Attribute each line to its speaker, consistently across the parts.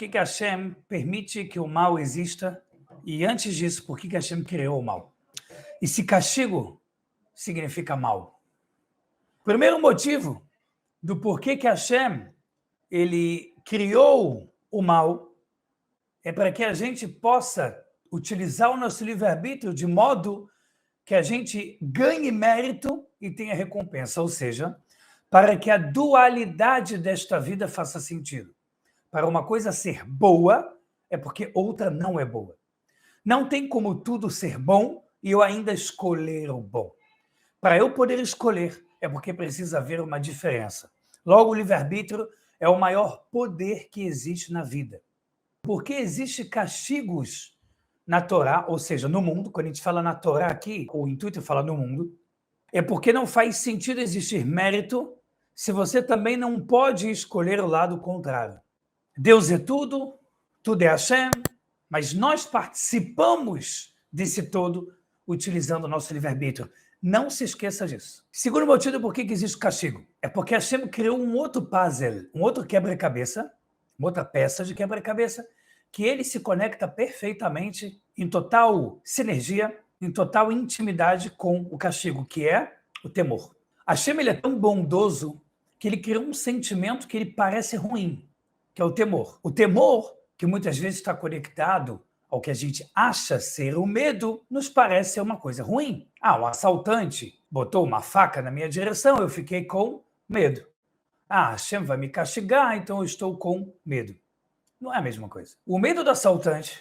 Speaker 1: que Hashem permite que o mal exista? E antes disso, por que Hashem criou o mal? E se castigo significa mal? Primeiro motivo do porquê que Hashem ele criou o mal é para que a gente possa utilizar o nosso livre-arbítrio de modo que a gente ganhe mérito e tenha recompensa, ou seja, para que a dualidade desta vida faça sentido. Para uma coisa ser boa, é porque outra não é boa. Não tem como tudo ser bom e eu ainda escolher o bom. Para eu poder escolher, é porque precisa haver uma diferença. Logo, o livre-arbítrio é o maior poder que existe na vida. Porque existem castigos na Torá, ou seja, no mundo, quando a gente fala na Torá aqui, o intuito é falar no mundo, é porque não faz sentido existir mérito se você também não pode escolher o lado contrário. Deus é tudo, tudo é Hashem, mas nós participamos desse todo utilizando o nosso livre-arbítrio. Não se esqueça disso. Segundo motivo por que existe castigo. É porque Hashem criou um outro puzzle, um outro quebra-cabeça, uma outra peça de quebra-cabeça, que ele se conecta perfeitamente, em total sinergia, em total intimidade com o castigo, que é o temor. Hashem ele é tão bondoso que ele criou um sentimento que ele parece ruim, que é o temor. O temor, que muitas vezes está conectado ao que a gente acha ser o medo, nos parece ser uma coisa ruim. Um assaltante botou uma faca na minha direção, eu fiquei com medo. Hashem vai me castigar, então eu estou com medo. Não é a mesma coisa. O medo do assaltante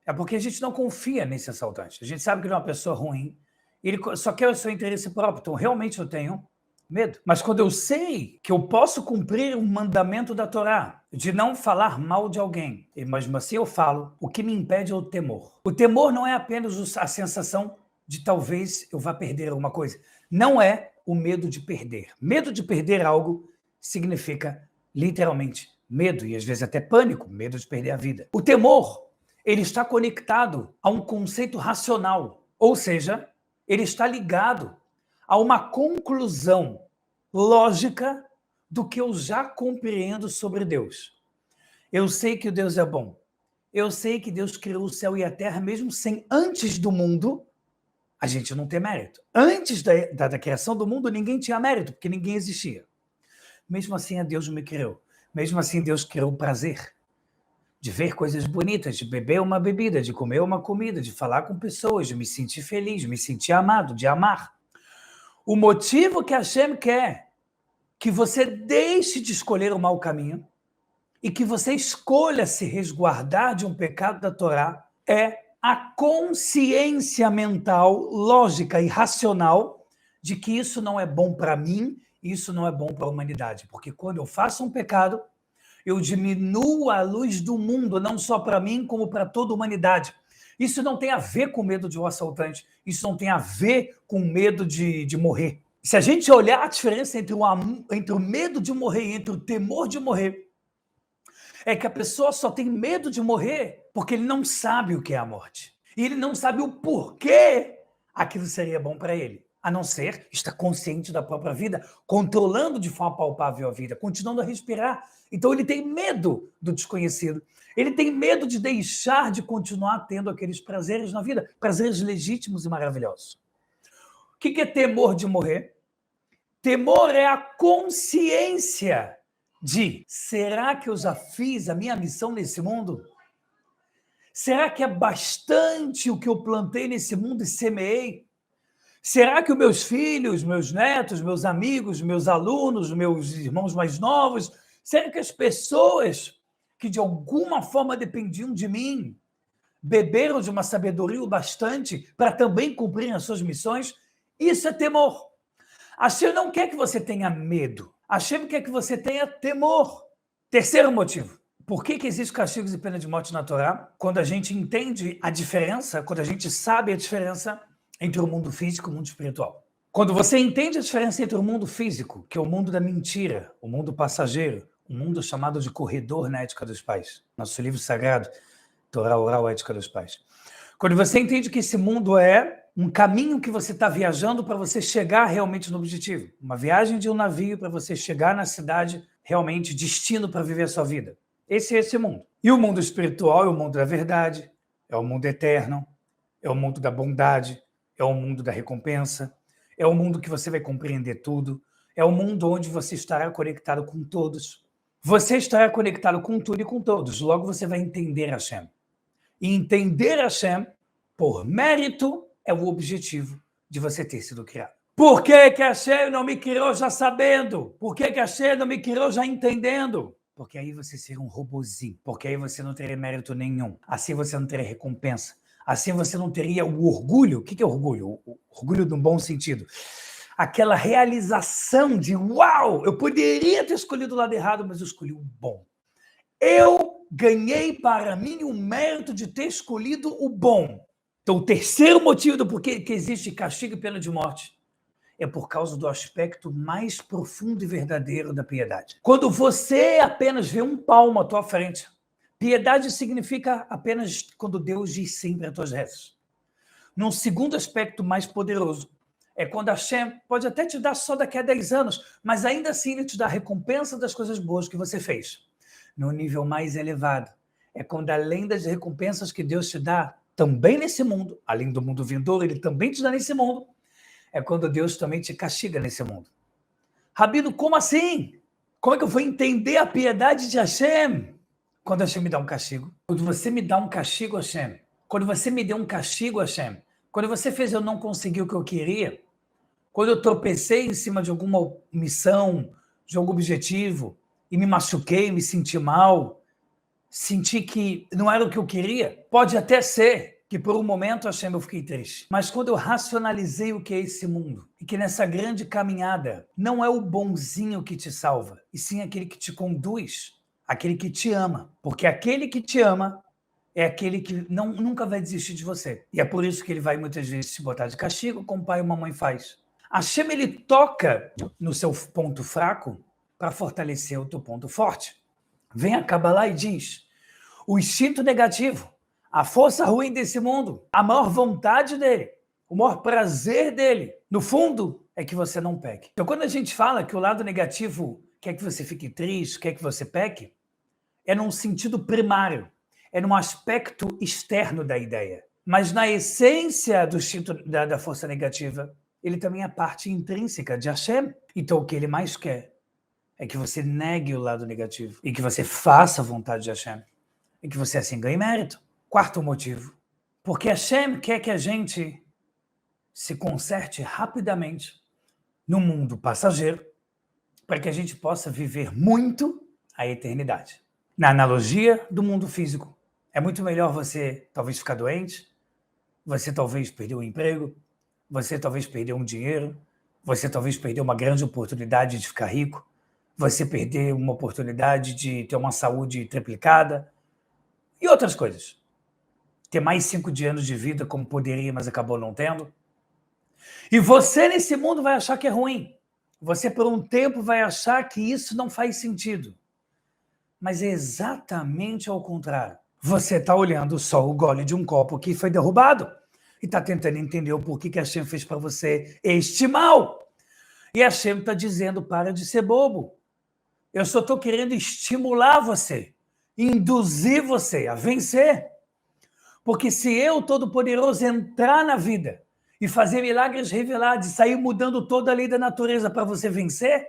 Speaker 1: é porque a gente não confia nesse assaltante. A gente sabe que ele é uma pessoa ruim, ele só quer o seu interesse próprio, então realmente eu tenho medo. Mas quando eu sei que eu posso cumprir um mandamento da Torá, de não falar mal de alguém, e mesmo assim eu falo, o que me impede é o temor. O temor não é apenas a sensação de talvez eu vá perder alguma coisa. Não é o medo de perder. Medo de perder algo significa, literalmente, medo, e às vezes até pânico, medo de perder a vida. O temor, ele está conectado a um conceito racional, ou seja, ele está ligado a uma conclusão lógica do que eu já compreendo sobre Deus. Eu sei que Deus é bom. Eu sei que Deus criou o céu e a terra, mesmo sem antes do mundo, a gente não tem mérito. Antes da criação do mundo, ninguém tinha mérito, porque ninguém existia. Mesmo assim, Deus me criou. Mesmo assim, Deus criou o prazer de ver coisas bonitas, de beber uma bebida, de comer uma comida, de falar com pessoas, de me sentir feliz, de me sentir amado, de amar. O motivo que Hashem quer que você deixe de escolher o mau caminho e que você escolha se resguardar de um pecado da Torá é a consciência mental, lógica e racional de que isso não é bom para mim, isso não é bom para a humanidade. Porque quando eu faço um pecado, eu diminuo a luz do mundo, não só para mim, como para toda a humanidade. Isso não tem a ver com medo de um assaltante, isso não tem a ver com medo de morrer. Se a gente olhar a diferença entre o medo de morrer e entre o temor de morrer, é que a pessoa só tem medo de morrer porque ele não sabe o que é a morte. E ele não sabe o porquê aquilo seria bom para ele. A não ser estar consciente da própria vida, controlando de forma palpável a vida, continuando a respirar. Então ele tem medo do desconhecido. Ele tem medo de deixar de continuar tendo aqueles prazeres na vida, prazeres legítimos e maravilhosos. O que é temor de morrer? Temor é a consciência de: será que eu já fiz a minha missão nesse mundo? Será que é bastante o que eu plantei nesse mundo e semeei? Será que os meus filhos, meus netos, meus amigos, meus alunos, meus irmãos mais novos, será que as pessoas que de alguma forma dependiam de mim beberam de uma sabedoria o bastante para também cumprir as suas missões? Isso é temor. Hashem não quer que você tenha medo. Hashem quer que você tenha temor. Terceiro motivo. Por que existem castigos e pena de morte na Torá? Quando a gente entende a diferença, quando a gente sabe a diferença entre o mundo físico e o mundo espiritual. Quando você entende a diferença entre o mundo físico, que é o mundo da mentira, o mundo passageiro, o mundo chamado de corredor na Ética dos Pais, nosso livro sagrado, Torá Oral, Ética dos Pais. Quando você entende que esse mundo é um caminho que você está viajando para você chegar realmente no objetivo, uma viagem de um navio para você chegar na cidade, realmente destino para viver a sua vida. Esse é esse mundo. E o mundo espiritual é o mundo da verdade, é o mundo eterno, é o mundo da bondade, é o mundo da recompensa, é o mundo que você vai compreender tudo, é o mundo onde você estará conectado com todos. Você estará conectado com tudo e com todos, logo você vai entender Hashem. E entender Hashem, por mérito, é o objetivo de você ter sido criado. Por que que Hashem não me criou já sabendo? Por que que Hashem não me criou já entendendo? Porque aí você seria um robozinho, porque aí você não teria mérito nenhum, assim você não teria recompensa, assim você não teria o orgulho. O que é orgulho? O orgulho no bom sentido. Aquela realização de, uau, eu poderia ter escolhido o lado errado, mas eu escolhi o bom. Eu ganhei para mim o mérito de ter escolhido o bom. Então, o terceiro motivo do porquê que existe castigo e pena de morte é por causa do aspecto mais profundo e verdadeiro da piedade. Quando você apenas vê um palmo à tua frente, piedade significa apenas quando Deus diz sim para as tuas rezas. Num segundo aspecto mais poderoso, é quando Hashem pode até te dar só daqui a 10 anos, mas ainda assim ele te dá a recompensa das coisas boas que você fez. No nível mais elevado, é quando além das recompensas que Deus te dá, também nesse mundo, além do mundo vindouro, ele também te dá nesse mundo, é quando Deus também te castiga nesse mundo. Rabino, como assim? Como é que eu vou entender a piedade de Hashem? Quando Hashem me dá um castigo. Quando você me dá um castigo, Hashem. Quando você me deu um castigo, Hashem. Quando você fez eu não conseguir o que eu queria. Quando eu tropecei em cima de alguma missão, de algum objetivo, e me machuquei, me senti mal, senti que não era o que eu queria. Pode até ser que por um momento, Hashem, eu fiquei triste. Mas quando eu racionalizei o que é esse mundo, e que nessa grande caminhada não é o bonzinho que te salva, e sim aquele que te conduz, aquele que te ama. Porque aquele que te ama é aquele que nunca vai desistir de você. E é por isso que ele vai muitas vezes te botar de castigo, como pai ou mamãe faz. Hashem, ele toca no seu ponto fraco para fortalecer o teu ponto forte. Vem a Kabbalah e diz, o instinto negativo, a força ruim desse mundo, a maior vontade dele, o maior prazer dele, no fundo, é que você não peque. Então, quando a gente fala que o lado negativo quer que você fique triste, quer que você peque, é num sentido primário, é num aspecto externo da ideia. Mas na essência do instinto da força negativa, ele também é parte intrínseca de Hashem. Então, o que ele mais quer é que você negue o lado negativo e que você faça a vontade de Hashem e que você assim ganhe mérito. Quarto motivo, porque Hashem quer que a gente se conserte rapidamente no mundo passageiro para que a gente possa viver muito a eternidade. Na analogia do mundo físico, é muito melhor você talvez ficar doente, você talvez perder o emprego, você talvez perder um dinheiro, você talvez perder uma grande oportunidade de ficar rico, você perder uma oportunidade de ter uma saúde triplicada e outras coisas. Ter mais 5 anos de vida como poderia, mas acabou não tendo. E você nesse mundo vai achar que é ruim. Você por um tempo vai achar que isso não faz sentido. Mas é exatamente ao contrário. Você está olhando só o gole de um copo que foi derrubado e está tentando entender o porquê que a Hashem fez para você este mal. E a Hashem está dizendo, para de ser bobo. Eu só estou querendo estimular você, induzir você a vencer. Porque se eu, Todo-Poderoso, entrar na vida e fazer milagres revelados e sair mudando toda a lei da natureza para você vencer,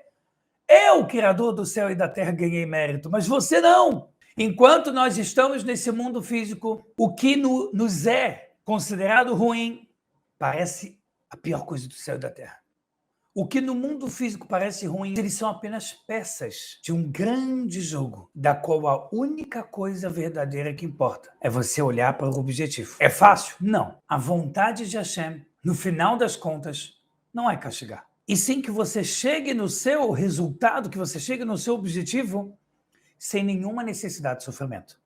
Speaker 1: eu, Criador do céu e da terra, ganhei mérito, mas você não. Enquanto nós estamos nesse mundo físico, o que nos é considerado ruim parece a pior coisa do céu e da terra. O que no mundo físico parece ruim, eles são apenas peças de um grande jogo, da qual a única coisa verdadeira que importa é você olhar para o objetivo. É fácil? Não. A vontade de Hashem, no final das contas, não é castigar. E sim que você chegue no seu resultado, que você chegue no seu objetivo, sem nenhuma necessidade de sofrimento.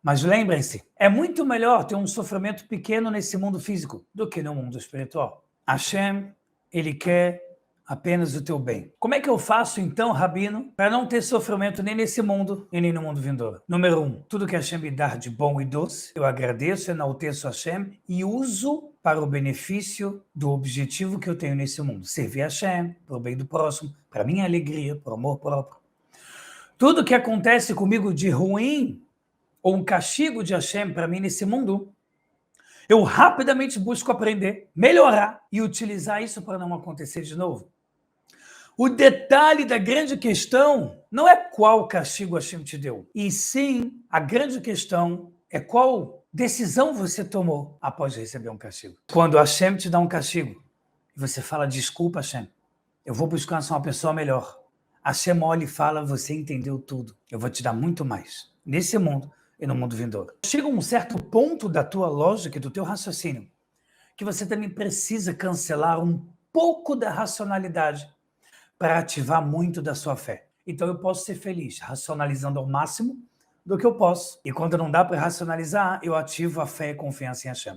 Speaker 1: Mas lembrem-se, é muito melhor ter um sofrimento pequeno nesse mundo físico do que no mundo espiritual. Hashem, ele quer apenas o teu bem. Como é que eu faço então, Rabino, para não ter sofrimento nem nesse mundo e nem no mundo vindouro? Número 1, tudo que Hashem me dá de bom e doce, eu agradeço, enalteço Hashem e uso para o benefício do objetivo que eu tenho nesse mundo. Servir Hashem, para o bem do próximo, para minha alegria, para o amor próprio. Tudo que acontece comigo de ruim, ou um castigo de Hashem para mim nesse mundo, eu rapidamente busco aprender, melhorar e utilizar isso para não acontecer de novo. O detalhe da grande questão não é qual castigo Hashem te deu, e sim a grande questão é qual decisão você tomou após receber um castigo. Quando Hashem te dá um castigo, você fala, desculpa Hashem, eu vou buscar ser uma pessoa melhor. Hashem olha e fala, você entendeu tudo, eu vou te dar muito mais, nesse mundo e no mundo vindouro. Chega um certo ponto da tua lógica e do teu raciocínio, que você também precisa cancelar um pouco da racionalidade para ativar muito da sua fé. Então eu posso ser feliz racionalizando ao máximo do que eu posso. E quando não dá para racionalizar, eu ativo a fé e confiança em Hashem.